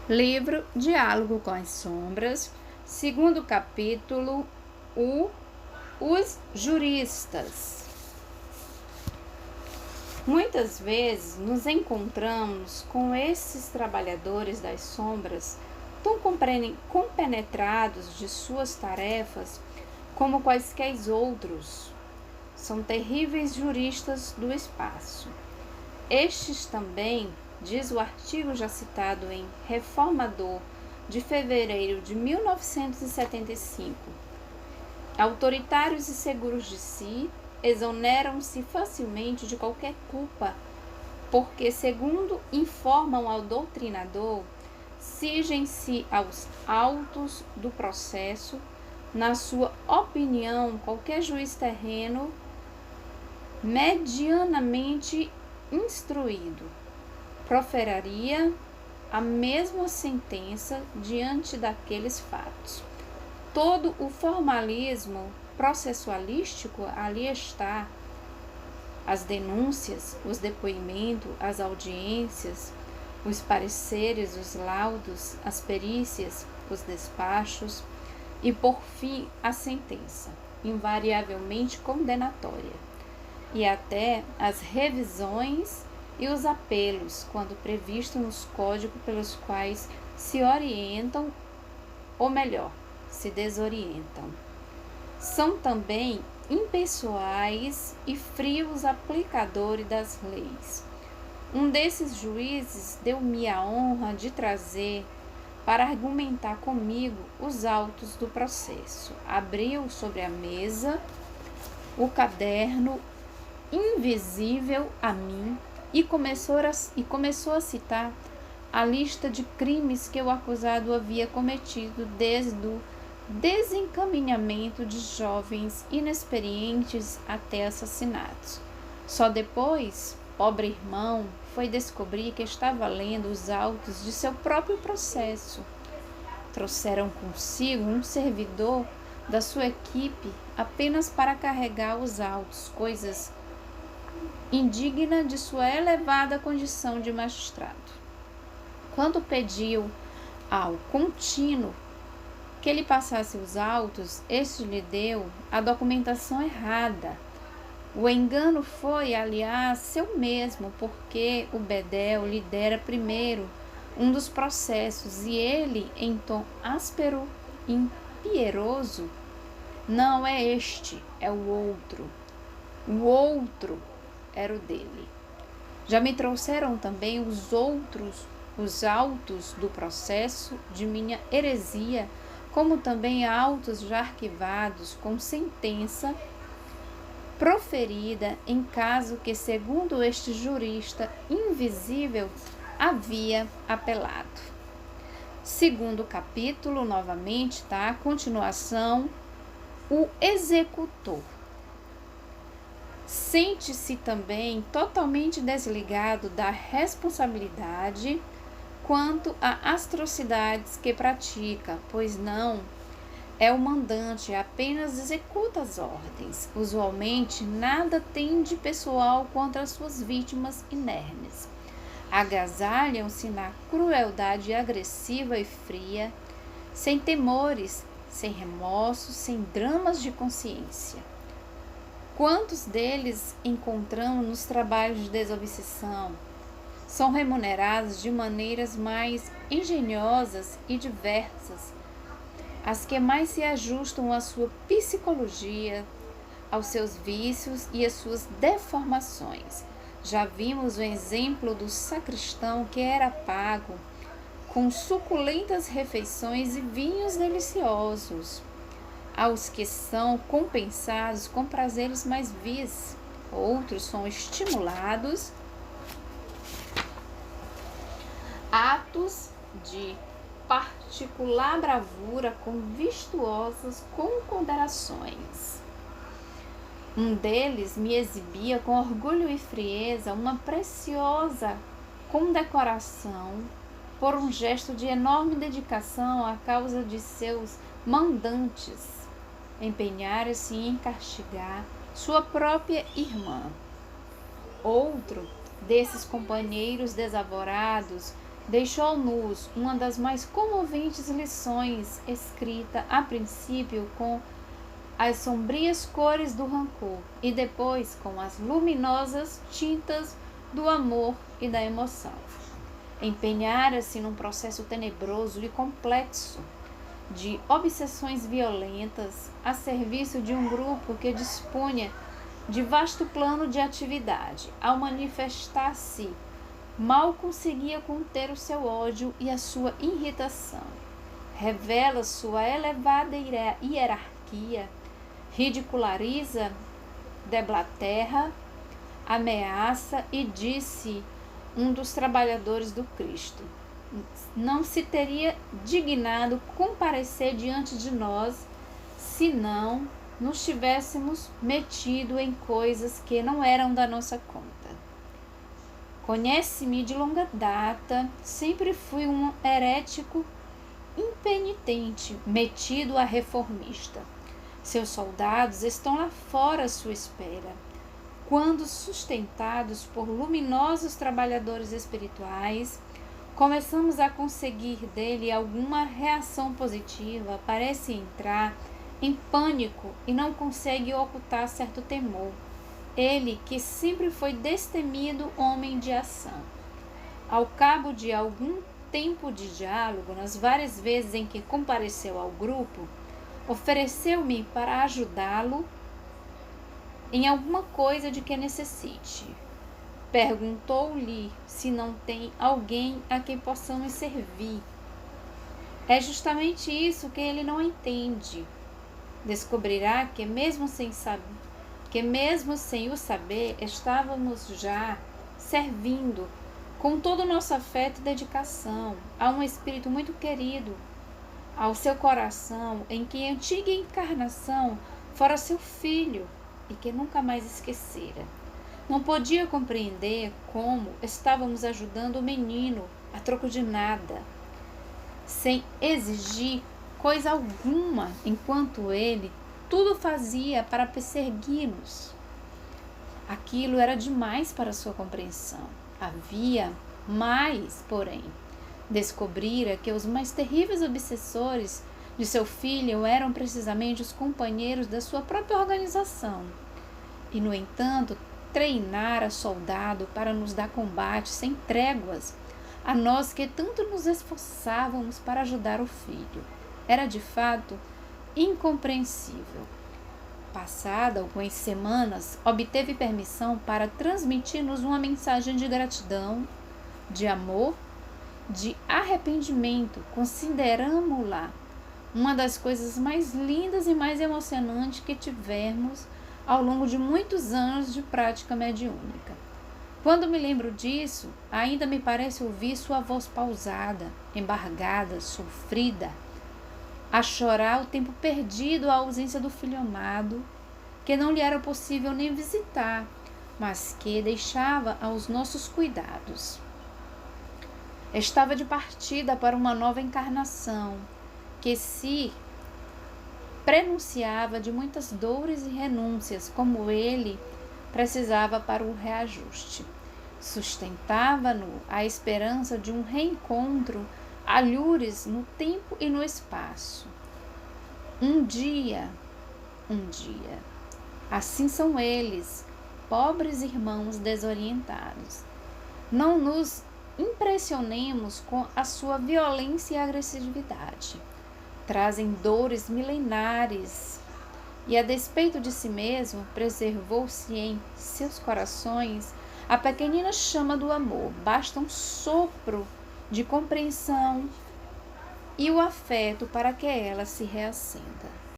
Livro Diálogo com as Sombras, segundo capítulo, Os Juristas. Muitas vezes nos encontramos com esses trabalhadores das sombras tão compenetrados de suas tarefas como quaisquer outros. São terríveis juristas do espaço. Estes também, diz o artigo já citado em Reformador, de fevereiro de 1975, autoritários e seguros de si, exoneram-se facilmente de qualquer culpa, porque, segundo informam ao doutrinador, cingem-se aos autos do processo. Na sua opinião, qualquer juiz terreno, medianamente instruído, proferaria a mesma sentença diante daqueles fatos. Todo o formalismo processualístico ali está. As denúncias, os depoimentos, as audiências, os pareceres, os laudos, as perícias, os despachos e, por fim, a sentença, invariavelmente condenatória, e até as revisões e os apelos, quando previsto nos códigos pelos quais se orientam, ou melhor, se desorientam. São também impessoais e frios aplicadores das leis. Um desses juízes deu-me a honra de trazer para argumentar comigo os autos do processo. Abriu sobre a mesa o caderno invisível a mim e começou a citar a lista de crimes que o acusado havia cometido desde o desencaminhamento de jovens inexperientes até assassinatos. Só depois, pobre irmão, foi descobrir que estava lendo os autos de seu próprio processo. Trouxeram consigo um servidor da sua equipe apenas para carregar os autos, coisas indigna de sua elevada condição de magistrado. Quando pediu ao contínuo que lhe passasse os autos, este lhe deu a documentação errada. O engano foi, aliás, seu mesmo, porque o bedel lhe dera primeiro um dos processos e ele, em tom áspero e impieroso: não é este, é o outro. O outro era o dele. Já me trouxeram também os autos do processo de minha heresia, como também autos já arquivados com sentença proferida em caso que, segundo este jurista invisível, havia apelado. Segundo capítulo, novamente, tá? Continuação, o executor. Sente-se também totalmente desligado da responsabilidade quanto a atrocidades que pratica, pois não é o mandante, apenas executa as ordens. Usualmente, nada tem de pessoal contra as suas vítimas inermes. Agasalham-se na crueldade agressiva e fria, sem temores, sem remorsos, sem dramas de consciência. Quantos deles encontramos nos trabalhos de desobsessão? São remunerados de maneiras mais engenhosas e diversas, as que mais se ajustam à sua psicologia, aos seus vícios e às suas deformações. Já vimos o exemplo do sacristão que era pago com suculentas refeições e vinhos deliciosos, aos que são compensados com prazeres mais vis. Outros são estimulados atos de particular bravura com vistuosas considerações. Um deles me exibia com orgulho e frieza uma preciosa condecoração por um gesto de enorme dedicação à causa de seus mandantes, empenhara-se em castigar sua própria irmã. Outro desses companheiros desavorados deixou-nos uma das mais comoventes lições, escrita a princípio com as sombrias cores do rancor e depois com as luminosas tintas do amor e da emoção. Empenhara-se num processo tenebroso e complexo de obsessões violentas a serviço de um grupo que dispunha de vasto plano de atividade. Ao manifestar-se, mal conseguia conter o seu ódio e a sua irritação. Revela sua elevada hierarquia, ridiculariza, deblaterra, ameaça e disse um dos trabalhadores do Cristo: não se teria dignado comparecer diante de nós se não nos tivéssemos metido em coisas que não eram da nossa conta. Conhece-me de longa data, sempre fui um herético impenitente, metido a reformista. Seus soldados estão lá fora à sua espera. Quando sustentados por luminosos trabalhadores espirituais, começamos a conseguir dele alguma reação positiva, parece entrar em pânico e não consegue ocultar certo temor. Ele, que sempre foi destemido homem de ação. Ao cabo de algum tempo de diálogo, nas várias vezes em que compareceu ao grupo, ofereceu-me para ajudá-lo em alguma coisa de que necessite. Perguntou-lhe se não tem alguém a quem possamos servir. É justamente isso que ele não entende. Descobrirá que mesmo sem o saber, estávamos já servindo com todo o nosso afeto e dedicação a um espírito muito querido, ao seu coração, em que a antiga encarnação fora seu filho e que nunca mais esquecera. Não podia compreender como estávamos ajudando o menino a troco de nada, sem exigir coisa alguma, enquanto ele tudo fazia para perseguir-nos. Aquilo era demais para sua compreensão. Havia mais, porém. Descobrira que os mais terríveis obsessores de seu filho eram precisamente os companheiros da sua própria organização. E, no entanto, treinara soldado para nos dar combate sem tréguas, a nós que tanto nos esforçávamos para ajudar o filho. Era, de fato, incompreensível. Passada algumas semanas, obteve permissão para transmitir-nos uma mensagem de gratidão, de amor, de arrependimento. Consideramo-la uma das coisas mais lindas e mais emocionantes que tivemos ao longo de muitos anos de prática mediúnica. Quando me lembro disso, ainda me parece ouvir sua voz pausada, embargada, sofrida, a chorar o tempo perdido à ausência do filho amado, que não lhe era possível nem visitar, mas que deixava aos nossos cuidados. Estava de partida para uma nova encarnação, que se prenunciava de muitas dores e renúncias, como ele precisava para o reajuste. Sustentava-no a esperança de um reencontro alhures no tempo e no espaço. Um dia. Assim são eles, pobres irmãos desorientados. Não nos impressionemos com a sua violência e agressividade. Trazem dores milenares e, a despeito de si mesmo, preservou-se em seus corações a pequenina chama do amor. Basta um sopro de compreensão e o afeto para que ela se reacenda.